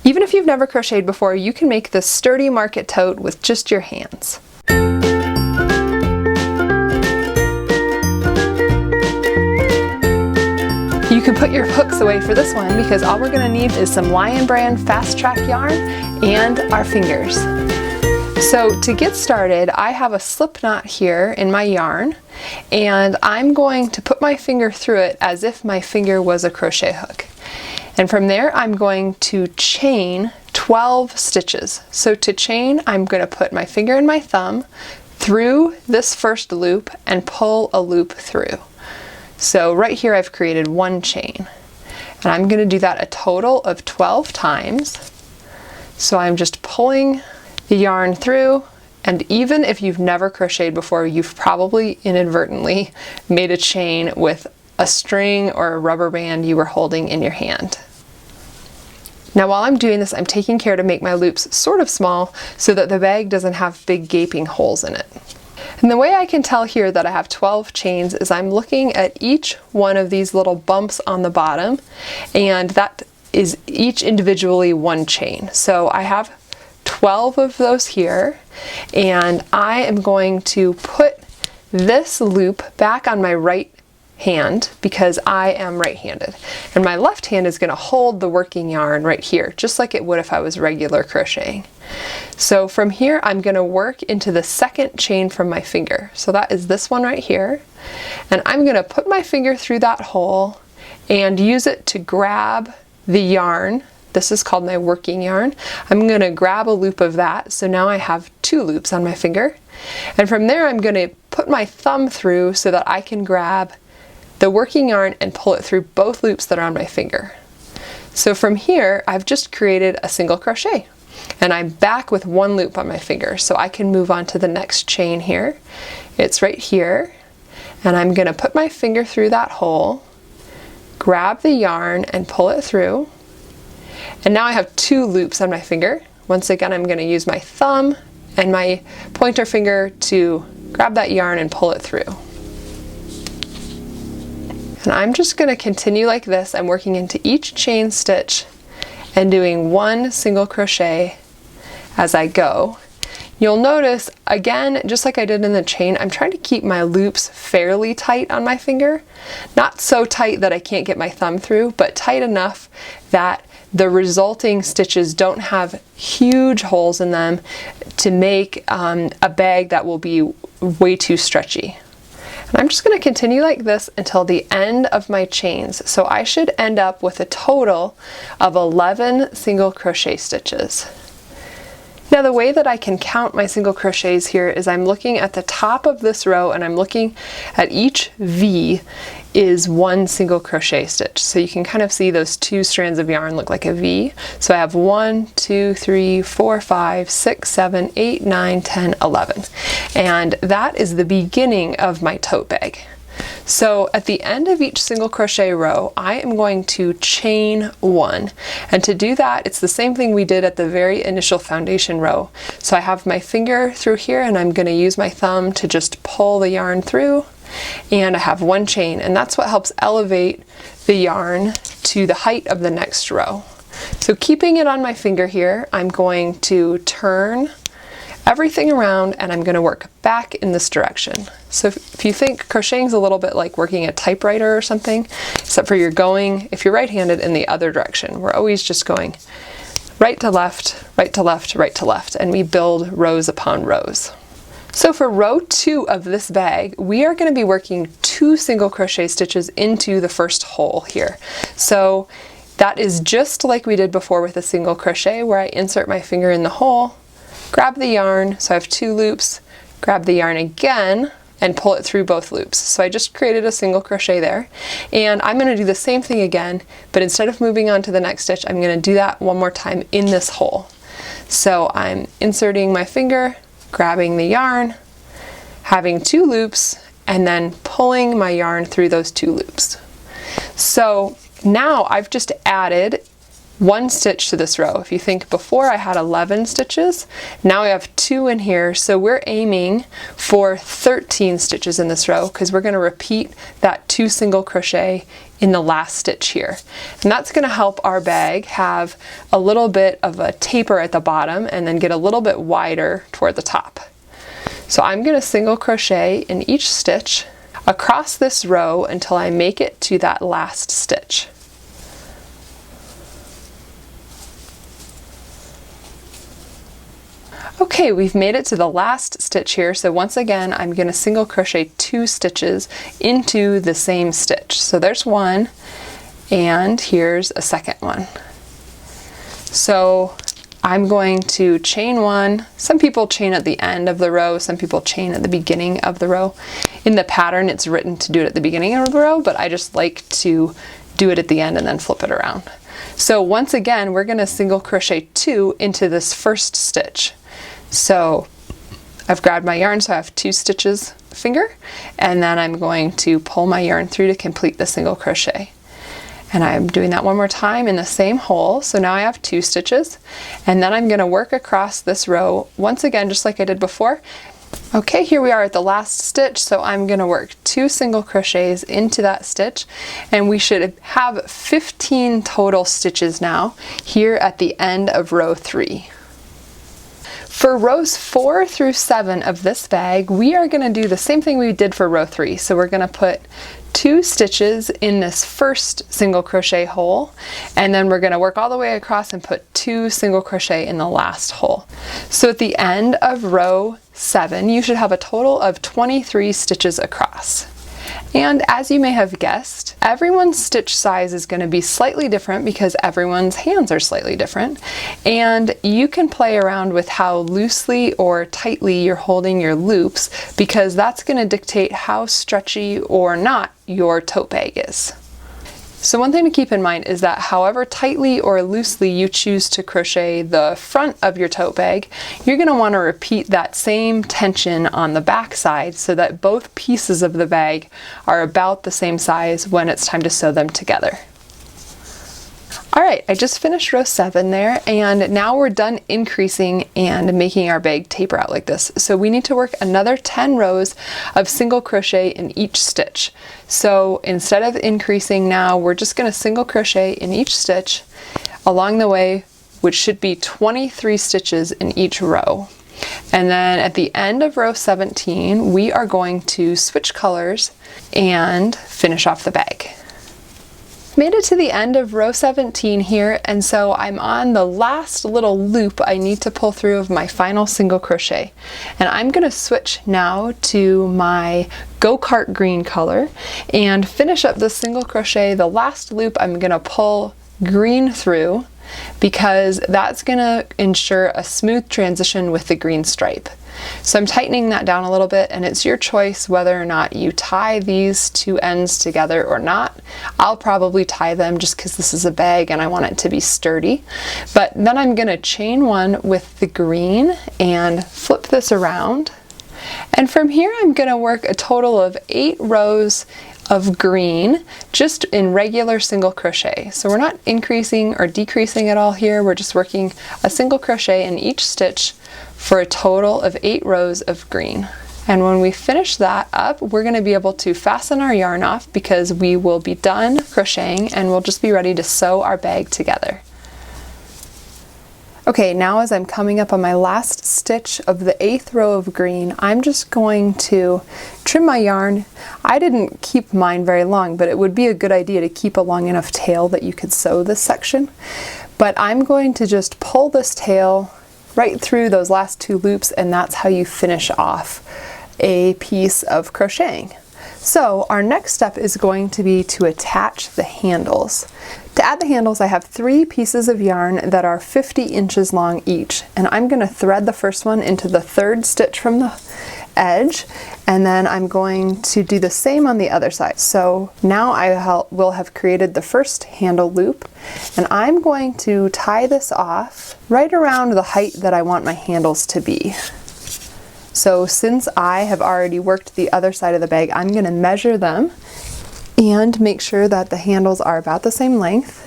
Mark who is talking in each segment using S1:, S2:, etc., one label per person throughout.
S1: Even if you've never crocheted before, you can make this sturdy market tote with just your hands. You can put your hooks away for this one because all we're going to need is some Lion Brand Fast Track yarn and our fingers. So to get started, I have a slip knot here in my yarn, and I'm going to put my finger through it as if my finger was a crochet hook. And from there, I'm going to chain 12 stitches. So to chain, I'm going to put my finger and my thumb through this first loop and pull a loop through. So right here I've created one chain, and I'm going to do that a total of 12 times. So I'm just pulling the yarn through, and even if you've never crocheted before, you've probably inadvertently made a chain with a string or a rubber band you were holding in your hand. Now while I'm doing this, I'm taking care to make my loops sort of small so that the bag doesn't have big gaping holes in it. And the way I can tell here that I have 12 chains is I'm looking at each one of these little bumps on the bottom, and that is each individually one chain. So I have 12 of those here, and I am going to put this loop back on my right hand because I am right-handed, and my left hand is going to hold the working yarn right here, just like it would if I was regular crocheting. So from here I'm going to work into the second chain from my finger. So that is this one right here, and I'm going to put my finger through that hole and use it to grab the yarn. This is called my working yarn. I'm going to grab a loop of that, so now I have 2 loops on my finger. And from there I'm going to put my thumb through so that I can grab the working yarn and pull it through both loops that are on my finger. So from here I've just created a single crochet, and I'm back with 1 loop on my finger, so I can move on to the next chain here. It's right here, and I'm going to put my finger through that hole, grab the yarn and pull it through. And now I have 2 loops on my finger. Once again, I'm going to use my thumb and my pointer finger to grab that yarn and pull it through. And I'm just going to continue like this. I'm working into each chain stitch and doing 1 single crochet as I go. You'll notice, again, just like I did in the chain, I'm trying to keep my loops fairly tight on my finger. Not so tight that I can't get my thumb through, but tight enough that the resulting stitches don't have huge holes in them to make a bag that will be way too stretchy. And I'm just going to continue like this until the end of my chains. So I should end up with a total of 11 single crochet stitches. Now the way that I can count my single crochets here is I'm looking at the top of this row, and I'm looking at each V is 1 single crochet stitch. So you can kind of see those 2 strands of yarn look like a V. So I have 1, 2, 3, 4, 5, 6, 7, 8, 9, 10, 11. And that is the beginning of my tote bag. So at the end of each single crochet row, I am going to chain 1. And to do that, it's the same thing we did at the very initial foundation row. So I have my finger through here, and I'm going to use my thumb to just pull the yarn through, and I have 1 chain, and that's what helps elevate the yarn to the height of the next row. So keeping it on my finger here, I'm going to turn everything around, and I'm going to work back in this direction. So if you think crocheting is a little bit like working a typewriter or something, except for you're going, if you're right-handed, in the other direction. We're always just going right to left, right to left, right to left, and we build rows upon rows. So for row 2 of this bag, we are going to be working 2 single crochet stitches into the first hole here. So that is just like we did before with a single crochet, where I insert my finger in the hole, grab the yarn, so I have 2 loops, grab the yarn again, and pull it through both loops. So I just created a single crochet there, and I'm going to do the same thing again, but instead of moving on to the next stitch, I'm going to do that 1 more time in this hole. So I'm inserting my finger, grabbing the yarn, having 2 loops, and then pulling my yarn through those 2 loops. So now I've just added 1 stitch to this row. If you think before I had 11 stitches, now I have 2 in here, so we're aiming for 13 stitches in this row because we're going to repeat that 2 single crochet in the last stitch here. And that's going to help our bag have a little bit of a taper at the bottom and then get a little bit wider toward the top. So I'm going to single crochet in each stitch across this row until I make it to that last stitch. Okay, we've made it to the last stitch here, so once again I'm going to single crochet 2 stitches into the same stitch. So there's 1, and here's a second one. So I'm going to chain 1. Some people chain at the end of the row, some people chain at the beginning of the row. In the pattern it's written to do it at the beginning of the row, but I just like to do it at the end and then flip it around. So once again we're going to single crochet 2 into this first stitch. So I've grabbed my yarn, so I have 2 stitches finger, and then I'm going to pull my yarn through to complete the single crochet. And I'm doing that one more time in the same hole, so now I have 2 stitches, and then I'm going to work across this row once again just like I did before. Okay, here we are at the last stitch, so I'm going to work 2 single crochets into that stitch, and we should have 15 total stitches now here at the end of row 3. For rows 4 through 7 of this bag, we are going to do the same thing we did for row 3. So we're going to put 2 stitches in this first single crochet hole, and then we're going to work all the way across and put 2 single crochet in the last hole. So at the end of row 7, you should have a total of 23 stitches across. And as you may have guessed, everyone's stitch size is going to be slightly different because everyone's hands are slightly different, and you can play around with how loosely or tightly you're holding your loops because that's going to dictate how stretchy or not your tote bag is. So one thing to keep in mind is that however tightly or loosely you choose to crochet the front of your tote bag, you're going to want to repeat that same tension on the back side so that both pieces of the bag are about the same size when it's time to sew them together. Alright, I just finished row 7 there, and now we're done increasing and making our bag taper out like this. So we need to work another 10 rows of single crochet in each stitch. So instead of increasing now, we're just going to single crochet in each stitch along the way, which should be 23 stitches in each row. And then at the end of row 17, we are going to switch colors and finish off the bag. Made it to the end of row 17 here, and so I'm on the last little loop I need to pull through of my final single crochet. And I'm going to switch now to my go-kart green color and finish up the single crochet. The last loop I'm going to pull green through because that's going to ensure a smooth transition with the green stripe. So I'm tightening that down a little bit, and it's your choice whether or not you tie these 2 ends together or not. I'll probably tie them just because this is a bag and I want it to be sturdy. But then I'm going to chain 1 with the green and flip this around. And from here I'm going to work a total of 8 rows of green just in regular single crochet. So we're not increasing or decreasing at all here, we're just working a single crochet in each stitch for a total of 8 rows of green. And when we finish that up, we're going to be able to fasten our yarn off because we will be done crocheting and we'll just be ready to sew our bag together. Okay, now as I'm coming up on my last stitch of the 8th row of green, I'm just going to trim my yarn. I didn't keep mine very long, but it would be a good idea to keep a long enough tail that you could sew this section. But I'm going to just pull this tail right through those last 2 loops, and that's how you finish off a piece of crocheting. So our next step is going to be to attach the handles. To add the handles, I have 3 pieces of yarn that are 50 inches long each, and I'm going to thread the first one into the 3rd stitch from the edge, and then I'm going to do the same on the other side. So now I will have created the first handle loop, and I'm going to tie this off right around the height that I want my handles to be. So since I have already worked the other side of the bag, I'm going to measure them and make sure that the handles are about the same length.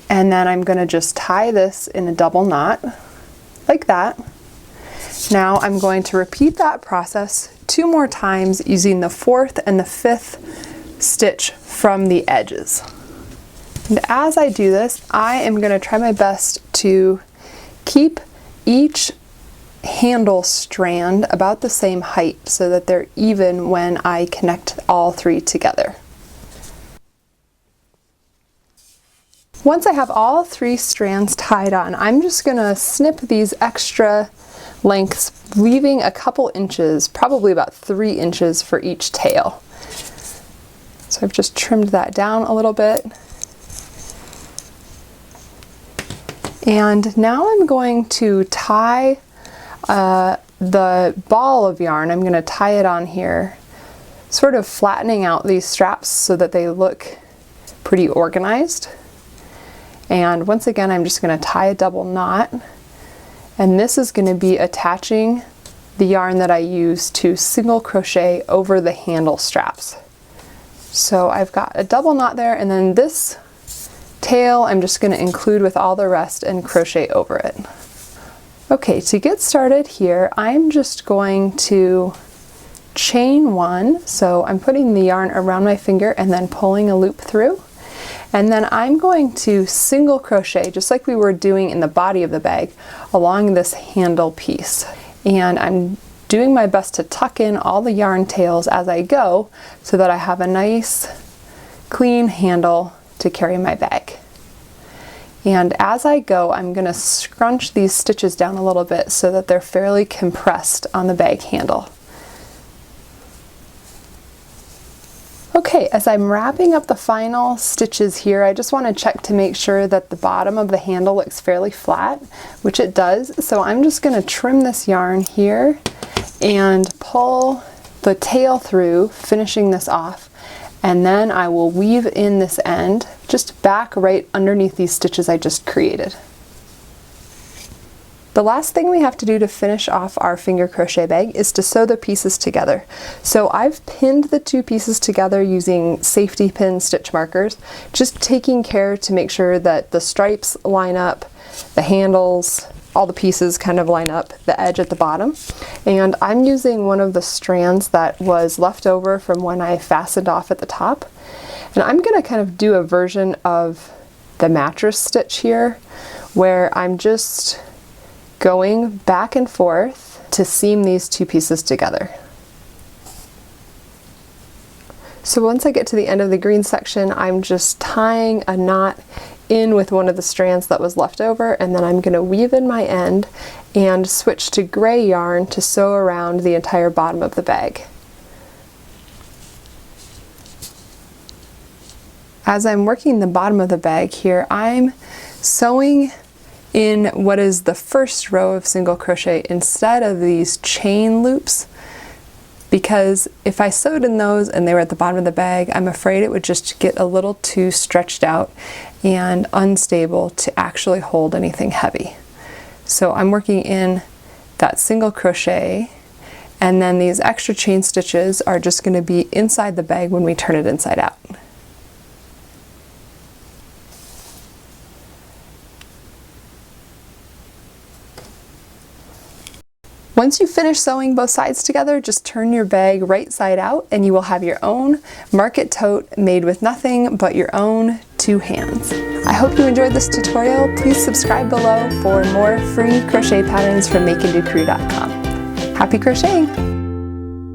S1: And then I'm going to just tie this in a double knot like that. Now I'm going to repeat that process 2 more times using the 4th and the 5th stitch from the edges. And as I do this, I am going to try my best to keep each handle strand about the same height so that they're even when I connect all 3 together. Once I have all 3 strands tied on, I'm just going to snip these extra lengths, leaving a couple inches, probably about 3 inches for each tail. So I've just trimmed that down a little bit. And now I'm going to tie the ball of yarn. I'm going to tie it on here, sort of flattening out these straps so that they look pretty organized. And once again, I'm just going to tie a double knot, and this is going to be attaching the yarn that I use to single crochet over the handle straps. So I've got a double knot there, and then this tail I'm just going to include with all the rest and crochet over it. Okay, to get started here, I'm just going to chain 1. So I'm putting the yarn around my finger and then pulling a loop through. And then I'm going to single crochet, just like we were doing in the body of the bag, along this handle piece. And I'm doing my best to tuck in all the yarn tails as I go so that I have a nice clean handle to carry my bag. And as I go, I'm going to scrunch these stitches down a little bit so that they're fairly compressed on the bag handle. Okay, as I'm wrapping up the final stitches here, I just want to check to make sure that the bottom of the handle looks fairly flat, which it does. So I'm just going to trim this yarn here and pull the tail through, finishing this off. And then I will weave in this end just back right underneath these stitches I just created. The last thing we have to do to finish off our finger crochet bag is to sew the pieces together. So I've pinned the 2 pieces together using safety pin stitch markers, just taking care to make sure that the stripes line up, the handles, all the pieces kind of line up, the edge at the bottom. And I'm using one of the strands that was left over from when I fastened off at the top. And I'm going to kind of do a version of the mattress stitch here, where I'm just going back and forth to seam these 2 pieces together. So once I get to the end of the green section, I'm just tying a knot in with one of the strands that was left over, and then I'm going to weave in my end and switch to gray yarn to sew around the entire bottom of the bag. As I'm working the bottom of the bag here, I'm sewing in what is the first row of single crochet instead of these chain loops, because if I sewed in those and they were at the bottom of the bag, I'm afraid it would just get a little too stretched out and unstable to actually hold anything heavy. So I'm working in that single crochet, and then these extra chain stitches are just going to be inside the bag when we turn it inside out. Once you finish sewing both sides together, just turn your bag right side out and you will have your own market tote made with nothing but your own 2 hands. I hope you enjoyed this tutorial. Please subscribe below for more free crochet patterns from makeandocrew.com. Happy crocheting!